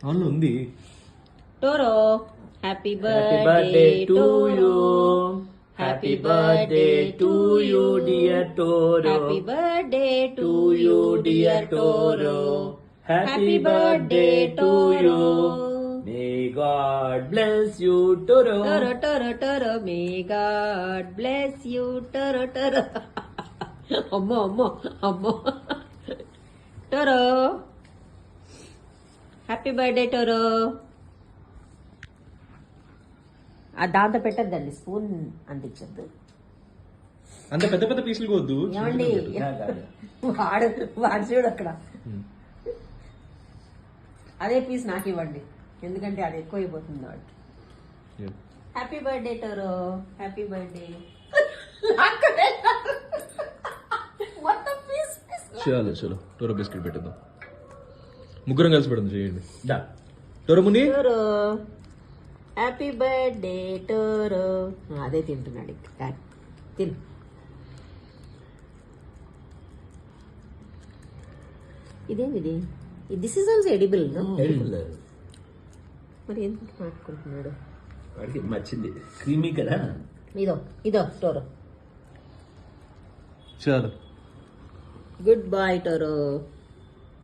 అవును ఉంది. Toro happy birthday to you. Happy birthday to you dear Toro. Happy birthday to you dear Toro. Happy birthday to you. May God bless you, Toro. Toro Toro Toro may God bless you Toro Toro. అమ్మో అమ్మో అమ్మో. Toro happy birthday Toro. దాంతో పెట్టద్దండి, spoon అంటించద్దు. అంత పెద్ద పెద్ద పీసులు వద్దు. ఏమండి వాడు వాడు చూడు అక్కడ. అదే పీస్ నాకు ఇవ్వండి, ఎందుకంటే అది ఎక్కువ అయిపోతుంది వాడు. Happy birthday Toro. Happy birthday. మొత్తం పీస్ చలో చలో టోరో బిస్కెట్ పెట్టేద్దాం. ముగ్గురం కలిసి పెడదాం. చేయండి టోరో ముని. Toro happy birthday Toro. అదే తింటున్నాడు ఇంకా. తిను. ఇదేమిది? This is also edible. మరి ఎందుకు మాట్లాడుకుంటున్నాడు? వాడికి నచ్చింది, క్రీమీ కదా. ఇదో ఇదో టోరో. చలో గుడ్ బాయ్ టోరో.